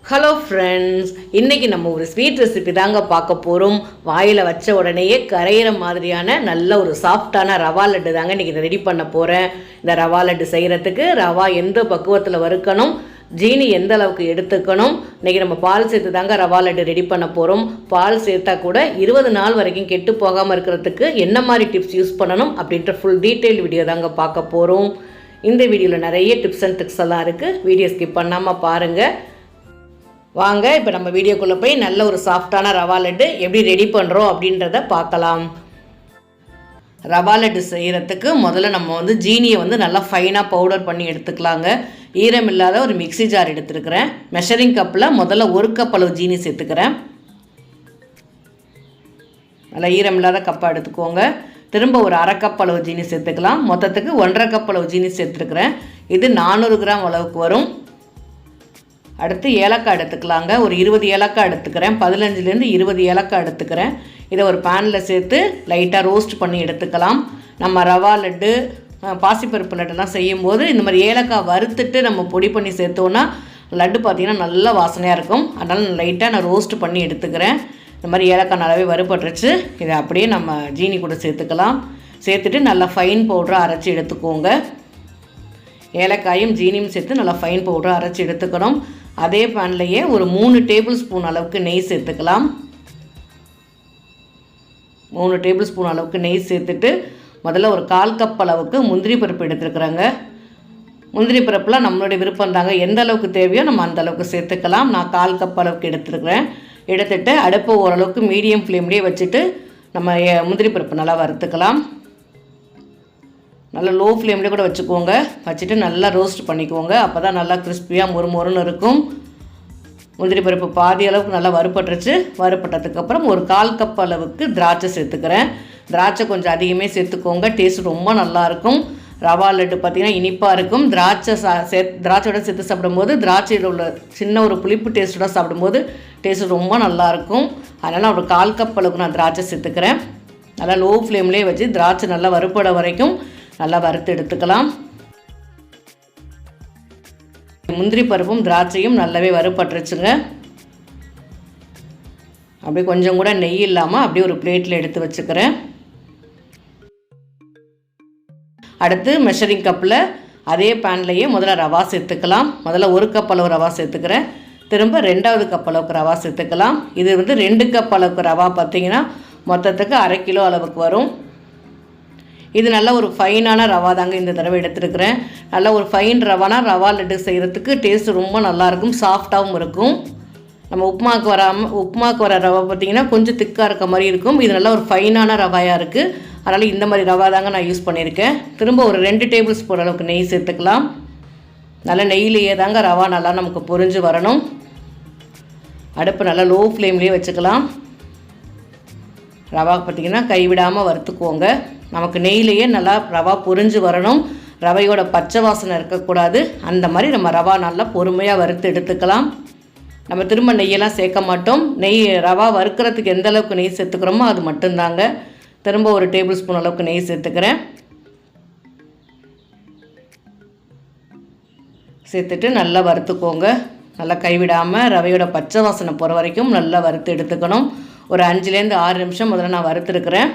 Hello friends, இன்றைக்கி நம்ம ஒரு ஸ்வீட் ரெசிபி தாங்க பார்க்க போகிறோம். வாயில் வச்ச உடனேயே கரையிற மாதிரியான நல்ல ஒரு சாஃப்டான ரவா லட்டு தாங்க இன்றைக்கி ரெடி பண்ண போகிறேன். இந்த ரவா லட்டு செய்கிறதுக்கு ரவா எந்த பக்குவத்தில் வறுக்கணும், ஜீனி எந்த அளவுக்கு எடுத்துக்கணும், இன்றைக்கி நம்ம பால் சேர்த்து தாங்க ரவா லட்டு ரெடி பண்ண போகிறோம். பால் சேர்த்தா கூட 20 நாள் வரைக்கும் கெட்டு போகாமல் இருக்கிறதுக்கு என்ன மாதிரி டிப்ஸ் யூஸ் பண்ணணும் அப்படின்ற ஃபுல் டீட்டெயில் வீடியோ தாங்க பார்க்க போகிறோம். இந்த வீடியோவில் நிறைய டிப்ஸ் அண்ட் ட்ரிக்ஸ் எல்லாம் இருக்குது. வீடியோ ஸ்கிப் பண்ணாமல் பாருங்கள். வாங்க இப்போ நம்ம வீடியோக்குள்ளே போய் நல்ல ஒரு சாஃப்டான ரவா லட்டு எப்படி ரெடி பண்ணுறோம் அப்படின்றத பார்க்கலாம். ரவா லட்டு செய்கிறதுக்கு முதல்ல நம்ம ஜீனியை நல்லா ஃபைனாக பவுடர் பண்ணி எடுத்துக்கலாங்க. ஈரம் இல்லாத ஒரு மிக்சி ஜார் எடுத்துருக்கிறேன். மெஷரிங் கப்பில் முதல்ல 1 கப் அளவு ஜீனி சேர்த்துக்கிறேன். நல்லா ஈரம் இல்லாத கப்பாக எடுத்துக்கோங்க. திரும்ப ஒரு 1/2 கப் அளவு ஜீனி சேர்த்துக்கலாம். மொத்தத்துக்கு 1.5 கப் அளவு ஜீனி சேர்த்துருக்குறேன். இது 400 கிராம் அளவுக்கு வரும். அடுத்து ஏலக்காய் எடுத்துக்கலாங்க. ஒரு 20 ஏலக்காய் எடுத்துக்கிறேன். 15லேருந்து 20 ஏலக்காய் எடுத்துக்கிறேன். இதை ஒரு பேனில் சேர்த்து லைட்டாக ரோஸ்ட் பண்ணி எடுத்துக்கலாம். நம்ம ரவா லட்டு, பாசிப்பருப்பு லட்டுலாம் செய்யும்போது இந்த மாதிரி ஏலக்காய் வறுத்துட்டு நம்ம பொடி பண்ணி சேர்த்தோன்னா லட்டு பார்த்திங்கன்னா நல்லா வாசனையாக இருக்கும். அதனால் லைட்டாக நான் ரோஸ்ட் பண்ணி எடுத்துக்கிறேன். இந்த மாதிரி ஏலக்காய் நல்லாவே வறுபட்டுருச்சு. இதை அப்படியே நம்ம ஜீனி கூட சேர்த்துக்கலாம். சேர்த்துட்டு நல்லா ஃபைன் பவுடராக அரைச்சி எடுத்துக்கோங்க. ஏலக்காயும் ஜீனியும் சேர்த்து நல்லா ஃபைன் பவுடராக அரைச்சி எடுத்துக்கணும். அதே பேன்லேயே ஒரு 3 டேபிள் ஸ்பூன் அளவுக்கு நெய் சேர்த்துக்கலாம். 3 டேபிள் ஸ்பூன் அளவுக்கு நெய் சேர்த்துட்டு முதல்ல ஒரு 1/4 கப் அளவுக்கு முந்திரி பருப்பு எடுத்துருக்குறேங்க. முந்திரி பருப்புலாம் நம்மளுடைய விருப்பம் தாங்க. எந்த அளவுக்கு தேவையோ நம்ம அந்த அளவுக்கு சேர்த்துக்கலாம். நான் 1/4 கப் அளவுக்கு எடுத்துருக்குறேன். எடுத்துகிட்டு அடுப்பை ஓரளவுக்கு மீடியம் ஃப்ளேம்லேயே வச்சுட்டு நம்ம முந்திரி பருப்பு நல்லா வறுத்துக்கலாம். நல்லா லோ ஃப்ளேம்லேயே கூட வச்சுக்கோங்க. வச்சுட்டு நல்லா ரோஸ்ட் பண்ணிக்கோங்க. அப்போ தான் நல்லா கிறிஸ்பியாக மொறுமொறுன்னு இருக்கும். முந்திரி பருப்பு பாதி அளவுக்கு நல்லா வறுபட்டுருச்சு. வறுபட்டதுக்கப்புறம் ஒரு 1/4 கப் அளவுக்கு திராட்சை சேர்த்துக்கிறேன். திராட்சை கொஞ்சம் அதிகமே சேர்த்துக்கோங்க. டேஸ்ட் ரொம்ப நல்லாயிருக்கும். ரவா லட்டு பார்த்திங்கன்னா இனிப்பாக இருக்கும். திராட்சையோட சேர்த்து சாப்பிடும்போது திராட்சையில் உள்ள சின்ன ஒரு புளிப்பு டேஸ்ட்டோட சாப்பிடும்போது டேஸ்ட் ரொம்ப நல்லாயிருக்கும். அதனால் ஒரு 1/4 கப் அளவுக்கு நான் திராட்சை சேர்த்துக்கிறேன். நல்லா லோ ஃப்ளேம்லேயே வச்சு திராட்சை நல்லா வறுபட வரைக்கும் நல்லா வறுத்து எடுத்துக்கலாம். முந்திரி பருப்பும் திராட்சையும் நல்லாவே வறுபட்டுருச்சுங்க. அப்படியே கொஞ்சம் கூட நெய் இல்லாமல் அப்படியே ஒரு பிளேட்டில் எடுத்து வச்சுக்கிறேன். அடுத்து மெஷரிங் கப்பில் அதே பேன்லேயே முதல்ல ரவா சேர்த்துக்கலாம். முதல்ல 1 கப் அளவு ரவா சேர்த்துக்கிறேன். திரும்ப 2வது கப் அளவுக்கு ரவா சேர்த்துக்கலாம். இது 2 கப் அளவுக்கு ரவா பார்த்திங்கன்னா மொத்தத்துக்கு 1/2 கிலோ அளவுக்கு வரும். இது நல்ல ஒரு ஃபைனான ரவா தாங்க இந்த தடவை எடுத்துருக்கிறேன். நல்ல ஒரு ஃபைன் ரவானா ரவா லட்டு செய்கிறதுக்கு டேஸ்ட் ரொம்ப நல்லாயிருக்கும். சாஃப்டாகவும் இருக்கும். நம்ம உப்புமாவுக்கு வர ரவா பார்த்திங்கன்னா கொஞ்சம் திக்காக இருக்க மாதிரி இருக்கும். இது நல்ல ஒரு ஃபைனான ரவாயாக இருக்குது. அதனால் இந்த மாதிரி ரவா தாங்க நான் யூஸ் பண்ணியிருக்கேன். திரும்ப ஒரு 2 டேபிள் ஸ்பூன் அளவுக்கு நெய் சேர்த்துக்கலாம். நல்லா நெய்யிலேயே தாங்க ரவா நல்லா நமக்கு பொரிஞ்சு வரணும். அடுப்பு நல்லா லோ ஃப்ளேம்லேயே வச்சுக்கலாம். ரவா பார்த்திங்கன்னா கைவிடாமல் வறுத்துக்குவோங்க. நமக்கு நெய்யிலேயே நல்லா ரவா பொரிஞ்சு வரணும். ரவையோட பச்சை வாசனை இருக்கக்கூடாது. அந்த மாதிரி நம்ம ரவா நல்லா பொறுமையாக வறுத்து எடுத்துக்கலாம். நம்ம திரும்ப நெய்யெல்லாம் சேர்க்க மாட்டோம். ரவா வறுக்கிறதுக்கு எந்த அளவுக்கு நெய் சேர்த்துக்கிறோமோ அது மட்டும்தாங்க. திரும்ப ஒரு டேபிள் ஸ்பூன் அளவுக்கு நெய் சேர்த்துக்கிறேன். சேர்த்துட்டு நல்லா வறுத்துக்கோங்க. நல்லா கைவிடாமல் ரவையோட பச்சை வாசனை போகிற வரைக்கும் நல்லா வறுத்து எடுத்துக்கணும். ஒரு 5லேருந்து 6 நிமிஷம் முதல்ல நான் வறுத்துருக்குறேன்.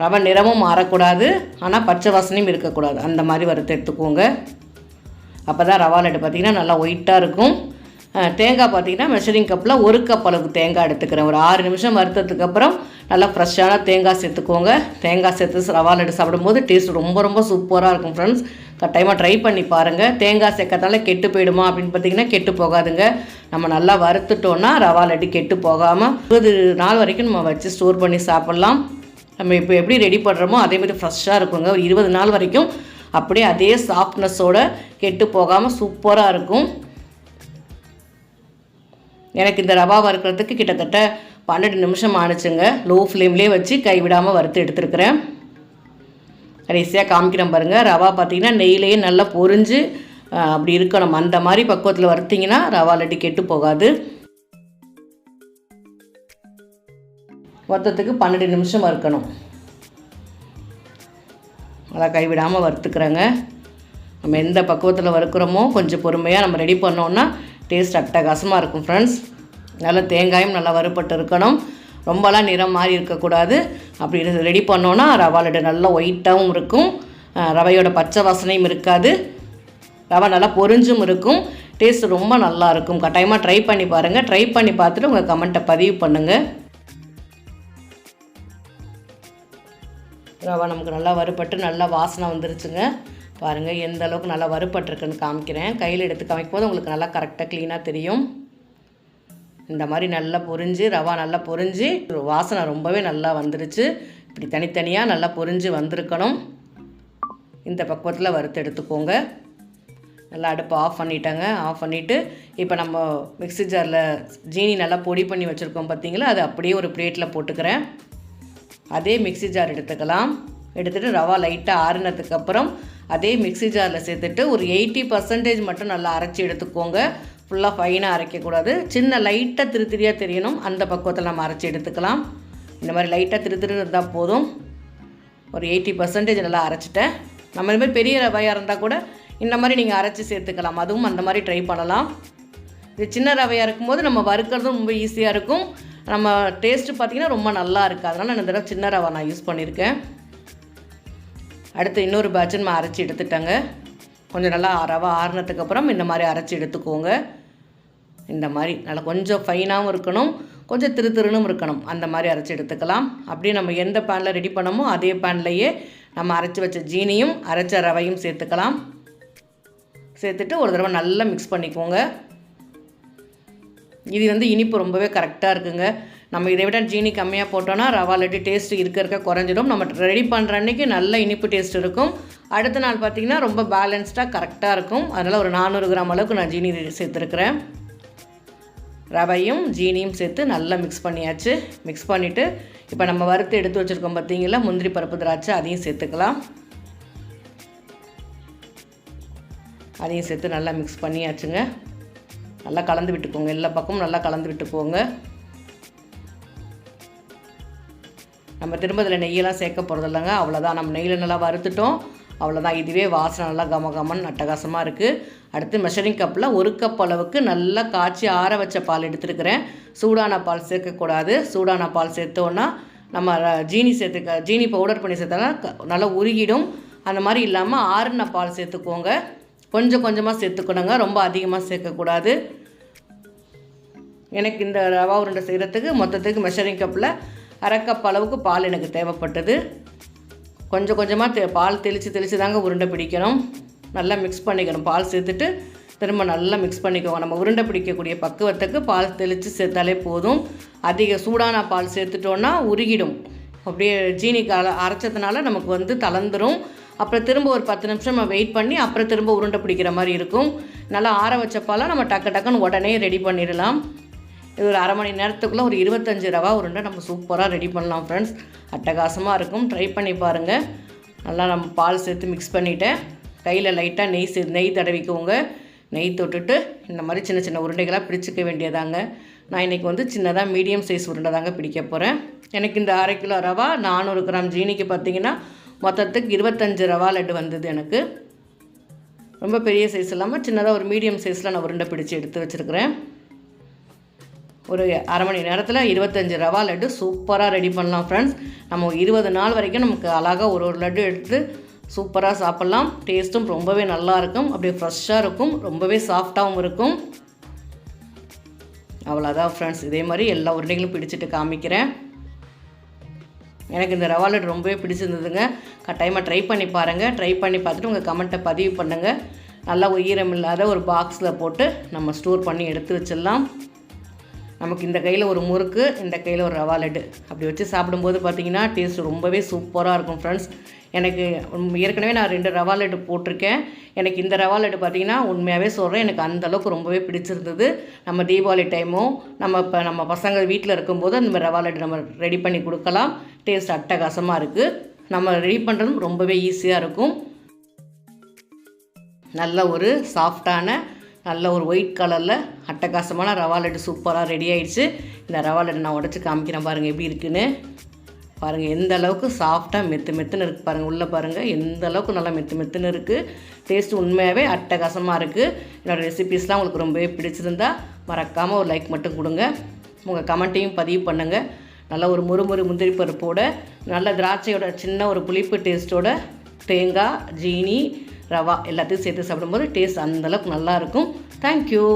ரவை நிறமும் மாறக்கூடாது, ஆனால் பச்சை வாசனையும் இருக்கக்கூடாது. அந்த மாதிரி வறுத்து எடுத்துக்கோங்க. அப்போ தான் ரவா லட்டு பார்த்திங்கன்னா நல்லா ஒயிட்டாக இருக்கும். தேங்காய் பார்த்திங்கன்னா மெஷரிங் கப்பில் 1 கப் அளவுக்கு தேங்காய் எடுத்துக்கிறேன். ஒரு 6 நிமிஷம் வறுத்ததுக்கப்புறம் நல்லா ஃப்ரெஷ்ஷான தேங்காய் சேர்த்துக்கோங்க. தேங்காய் சேர்த்து ரவா லட்டு சாப்பிடும்போது டேஸ்ட் ரொம்ப ரொம்ப சூப்பராக இருக்கும் ஃப்ரெண்ட்ஸ். கட்டாயமாக ட்ரை பண்ணி பாருங்கள். தேங்காய் சேர்க்கறதால கெட்டு போயிடுமா அப்படின்னு பார்த்திங்கன்னா கெட்டு போகாதுங்க. நம்ம நல்லா வறுத்துட்டோன்னா ரவா லட்டு கெட்டு போகாமல் 20 நாள் வரைக்கும் நம்ம வச்சு ஸ்டோர் பண்ணி சாப்பிட்லாம். நம்ம இப்போ எப்படி ரெடி பண்ணுறோமோ அதேமாதிரி ஃப்ரெஷ்ஷாக இருக்குங்க. ஒரு 20 நாள் வரைக்கும் அப்படியே அதே சாஃப்ட்னஸோடு கெட்டு போகாமல் சூப்பராக இருக்கும். எனக்கு இந்த ரவா வறுக்கிறதுக்கு கிட்டத்தட்ட 12 நிமிஷம் ஆணுச்சுங்க. லோ ஃப்ளேம்லேயே வச்சு கைவிடாமல் வறுத்து எடுத்துருக்கிறேன். கடைசியாக காமிக்கிறேன் பாருங்கள். ரவா பார்த்திங்கன்னா நெய்யிலேயே நல்லா பொரிஞ்சு அப்படி இருக்கணும். அந்த மாதிரி பக்குவத்தில் வறுத்திங்கன்னா ரவா லட்டு கெட்டு போகாது. மொத்தத்துக்கு 12 நிமிஷம் வறுக்கணும். நல்லா கைவிடாமல் வறுத்துக்கிறேங்க. நம்ம எந்த பக்குவத்தில் வறுக்கிறோமோ கொஞ்சம் பொறுமையாக நம்ம ரெடி பண்ணோன்னா டேஸ்ட் அட்டகாசமாக இருக்கும் ஃப்ரெண்ட்ஸ். நல்லா தேங்காயும் நல்லா வறுபட்டு இருக்கணும், ரொம்பலாம் நிறம் மாறி இருக்கக்கூடாது. அப்படி ரெடி பண்ணோன்னா ரவா லட்டு நல்லா ஒயிட்டாகவும் இருக்கும், ரவையோட பச்சை வாசனையும் இருக்காது, ரவை நல்லா பொரிஞ்சும் இருக்கும், டேஸ்ட் ரொம்ப நல்லாயிருக்கும். கட்டாயமாக ட்ரை பண்ணி பாருங்கள். ட்ரை பண்ணி பார்த்துட்டு உங்கள் கமெண்ட்டை பதிவு பண்ணுங்கள். ரவை நமக்கு நல்லா வறுபட்டு நல்லா வாசனை வந்துருச்சுங்க. பாருங்கள் எந்த அளவுக்கு நல்லா வறுபட்டுருக்குன்னு காமிக்கிறேன். கையில் எடுத்து காமிக்கும் போது உங்களுக்கு நல்லா கரெக்டாக க்ளீனாக தெரியும். இந்த மாதிரி நல்லா பொரிஞ்சு ரவா நல்லா பொரிஞ்சு வாசனை ரொம்பவே நல்லா வந்துருச்சு. இப்படி தனித்தனியாக நல்லா பொரிஞ்சு வந்திருக்கணும். இந்த பக்குவத்தில் வறுத்து எடுத்துக்கோங்க. நல்லா அடுப்பு ஆஃப் பண்ணிட்டாங்க. ஆஃப் பண்ணிவிட்டு இப்போ நம்ம மிக்ஸி ஜாரில் ஜீனி நல்லா பொடி பண்ணி வச்சுருக்கோம் பார்த்தீங்களா, அது அப்படியே ஒரு பிளேட்டில் போட்டுக்கிறேன். அதே மிக்ஸி ஜார் எடுத்துக்கலாம். எடுத்துகிட்டு ரவா லைட்டாக ஆறுனதுக்கப்புறம் அதே மிக்ஸி ஜாரில் சேர்த்துட்டு ஒரு 80% மட்டும் நல்லா அரைச்சி எடுத்துக்கோங்க. ஃபுல்லாக ஃபைனாக அரைக்கக்கூடாது, சின்ன லைட்டாக திருத்திரியாக தெரியணும், அந்த பக்குவத்தில் நம்ம அரைச்சி எடுத்துக்கலாம். இந்த மாதிரி லைட்டாக திருத்திரி இருந்தால் போதும். ஒரு 80% நல்லா அரைச்சிட்டேன். நம்ம இந்த மாதிரி பெரிய ரவையாக இருந்தால் கூட இந்த மாதிரி நீங்கள் அரைச்சி சேர்த்துக்கலாம், அதுவும் அந்த மாதிரி ட்ரை பண்ணலாம். இது சின்ன ரவையாக இருக்கும்போது நம்ம வறுக்கிறதும் ரொம்ப ஈஸியாக இருக்கும், நம்ம டேஸ்ட்டு பார்த்திங்கன்னா ரொம்ப நல்லா இருக்குது. அதனால் நான் இந்த தடவை சின்ன ரவை நான் யூஸ் பண்ணியிருக்கேன். அடுத்து இன்னொரு பேட்ச் நம்ம அரைச்சி எடுத்துட்டேங்க. கொஞ்சம் நல்லா ரவை ஆறுனதுக்கப்புறம் இந்த மாதிரி அரைச்சி எடுத்துக்கோங்க. இந்த மாதிரி நல்லா கொஞ்சம் ஃபைனாகவும் இருக்கணும், கொஞ்சம் திருத்திருனும் இருக்கணும், அந்த மாதிரி அரைச்சி எடுத்துக்கலாம். அப்படியே நம்ம எந்த பேனில் ரெடி பண்ணமோ அதே பேன்லேயே நம்ம அரைச்சி வச்ச ஜீனியும் அரைச்ச ரவையும் சேர்த்துக்கலாம். சேர்த்துட்டு ஒரு தடவை நல்லா மிக்ஸ் பண்ணிக்கோங்க. இது வந்து இனிப்பு ரொம்பவே கரெக்டாக இருக்குங்க. நம்ம இதை விட ஜீனி கம்மியாக போட்டோன்னா ரவா லட்டு டேஸ்ட்டு இருக்க குறைஞ்சிடும். நம்ம ரெடி பண்ணுற அன்றைக்கி நல்ல இனிப்பு டேஸ்ட் இருக்கும். அடுத்த நாள் பார்த்திங்கன்னா ரொம்ப பேலன்ஸ்டாக கரெக்டாக இருக்கும். அதனால் ஒரு 400 கிராம் அளவுக்கு நான் ஜீனி சேர்த்துருக்குறேன். ரவையும் ஜீனியும் சேர்த்து நல்லா மிக்ஸ் பண்ணியாச்சு. மிக்ஸ் பண்ணிவிட்டு இப்போ நம்ம வறுத்து எடுத்து வச்சுருக்கோம் பார்த்திங்களா முந்திரி பருப்பு திராட்சை, அதையும் சேர்த்துக்கலாம். அதையும் சேர்த்து நல்லா மிக்ஸ் பண்ணியாச்சுங்க. நல்லா கலந்து விட்டுக்கோங்க, எல்லா பக்கமும் நல்லா கலந்து விட்டுக்கோங்க. நம்ம திரும்ப இதில் நெய்யெல்லாம் சேர்க்க போகிறது இல்லைங்க, அவ்வளோதான். நம்ம நெய்யில் நல்லா வறுத்துட்டோம், அவ்வளோதான். இதுவே வாசனை நல்லா கமகமன்னு அட்டகாசமாக இருக்குது. அடுத்து மெஷரிங் கப்பில் 1 கப் அளவுக்கு நல்லா காய்ச்சி ஆற வச்ச பால் எடுத்துருக்கிறேன். சூடான பால் சேர்க்கக்கூடாது. சூடான பால் சேர்த்தோன்னா நம்ம ஜீனி பவுடர் பண்ணி சேர்த்தோன்னா நல்லா உருகிடும். அந்த மாதிரி இல்லாமல் ஆறுன பால் சேர்த்துக்கோங்க. கொஞ்சம் கொஞ்சமாக சேர்த்துக்கணுங்க, ரொம்ப அதிகமாக சேர்க்கக்கூடாது. எனக்கு இந்த ரவா உருண்டை செய்கிறதுக்கு மொத்தத்துக்கு மெஷரிங் கப்பில் 1/2 கப் அளவுக்கு பால் எனக்கு தேவைப்பட்டது. கொஞ்சம் கொஞ்சமாக பால் தெளித்து தாங்க உருண்டை பிடிக்கணும். நல்லா மிக்ஸ் பண்ணிக்கணும். பால் சேர்த்துட்டு திரும்ப நல்லா மிக்ஸ் பண்ணிக்கோங்க. நம்ம உருண்டை பிடிக்கக்கூடிய பக்குவத்துக்கு பால் தெளித்து சேர்த்தாலே போதும். அதிக சூடான பால் சேர்த்துட்டோன்னா உருகிடும். அப்படியே ஜீனி அரைச்சதுனால நமக்கு வந்து தளர்ந்துடும். அப்புறம் திரும்ப ஒரு 10 நிமிஷம் நம்ம வெயிட் பண்ணி அப்புறம் திரும்ப உருண்டை பிடிக்கிற மாதிரி இருக்கும். நல்லா ஆற வச்ச பாலை நம்ம டக்குன்னு உடனே ரெடி பண்ணிடலாம். இது ஒரு அரை மணி நேரத்துக்குள்ளே ஒரு 25 ரவா உருண்டை நம்ம சூப்பராக ரெடி பண்ணலாம் ஃப்ரெண்ட்ஸ். அட்டகாசமாக இருக்கும், ட்ரை பண்ணி பாருங்கள். நல்லா நம்ம பால் சேர்த்து மிக்ஸ் பண்ணிவிட்டேன். கையில் லைட்டாக நெய் தடவிக்கோங்க. நெய் தொட்டுட்டு இந்த மாதிரி சின்ன சின்ன உருண்டைகளாக பிடிச்சிக்க வேண்டியதாங்க. நான் இன்றைக்கி வந்து சின்னதாக மீடியம் சைஸ் உருண்டை தாங்க பிடிக்க போகிறேன். எனக்கு இந்த 1/2 கிலோ ரவா 400 கிராம் ஜீனிக்கு பார்த்திங்கன்னா மொத்தத்துக்கு 25 ரவா லட்டு வந்தது எனக்கு. ரொம்ப பெரிய சைஸ் இல்லாமல் சின்னதாக ஒரு மீடியம் சைஸில் நான் உருண்டை பிடிச்சி எடுத்து வச்சுருக்கிறேன். ஒரு அரை மணி நேரத்தில் 25 ரவா லட்டு சூப்பராக ரெடி பண்ணலாம் ஃப்ரெண்ட்ஸ். நம்ம 20 நாள் வரைக்கும் நமக்கு அழகாக ஒரு லட்டு எடுத்து சூப்பராக சாப்பிட்லாம். டேஸ்ட்டும் ரொம்பவே நல்லாயிருக்கும், அப்படியே ஃப்ரெஷ்ஷாக இருக்கும், ரொம்பவே சாஃப்டாகவும் இருக்கும். அவ்வளோதான் ஃப்ரெண்ட்ஸ். இதே மாதிரி எல்லா உருண்டைகளும் பிடிச்சிட்டு காமிக்கிறேன். எனக்கு இந்த ரவா லட்டு ரொம்பவே பிடிச்சிருந்ததுங்க. கட்டாயமாக ட்ரை பண்ணி பாருங்கள். ட்ரை பண்ணி பார்த்துட்டு உங்கள் கமெண்ட்டை பதிவு பண்ணுங்கள். நல்லா ஈரம் இல்லாத ஒரு பாக்ஸில் போட்டு நம்ம ஸ்டோர் பண்ணி எடுத்து வச்சிடலாம். நமக்கு இந்த கையில் ஒரு முறுக்கு, இந்த கையில் ஒரு ரவா லட்டு அப்படி வச்சு சாப்பிடும்போது பார்த்திங்கன்னா டேஸ்ட் ரொம்பவே சூப்பராக இருக்கும் ஃப்ரெண்ட்ஸ். எனக்கு ஏற்கனவே நான் 2 ரவா லட்டு போட்டிருக்கேன். எனக்கு இந்த ரவா லட்டு பார்த்திங்கன்னா உண்மையாகவே சொல்கிறேன், எனக்கு அந்தளவுக்கு ரொம்பவே பிடிச்சிருந்தது. நம்ம தீபாவளி டைமோ நம்ம பசங்க வீட்டில் இருக்கும்போது அந்த மாதிரி ரவா லட்டு நம்ம ரெடி பண்ணி கொடுக்கலாம். டேஸ்ட் அட்டகாசமாக இருக்குது. நம்ம ரெடி பண்ணுறதும் ரொம்பவே ஈஸியாக இருக்கும். நல்ல ஒரு சாஃப்டான நல்ல ஒரு ஒயிட் கலரில் அட்டகாசமான ரவா லட்டு சூப்பராக ரெடி ஆகிடுச்சு. இந்த ரவா லட்டு நான் உடச்சி காமிக்கிறேன் பாருங்கள் எப்படி இருக்குன்னு. பாருங்கள் எந்த அளவுக்கு சாஃப்டாக மெத்துன்னு இருக்குது பாருங்கள். உள்ளே பாருங்கள் எந்த அளவுக்கு நல்லா மெத்துன்னு இருக்குது. டேஸ்ட்டு உண்மையாகவே அட்டகாசமாக இருக்குது. என்னோடய ரெசிபீஸ்லாம் உங்களுக்கு ரொம்பவே பிடிச்சிருந்தா மறக்காமல் ஒரு லைக் மட்டும் கொடுங்க. உங்கள் கமெண்ட்டையும் பதிவு பண்ணுங்கள். நல்லா ஒரு முறுமுறு முந்திரி பருப்போட நல்ல திராட்சையோட சின்ன ஒரு புளிப்பு டேஸ்ட்டோட தேங்காய், ஜீனி, ரவா எல்லாத்தையும் சேர்த்து சாப்பிடும்போது டேஸ்ட் அந்தளவுக்கு நல்லாயிருக்கும். தேங்க்யூ.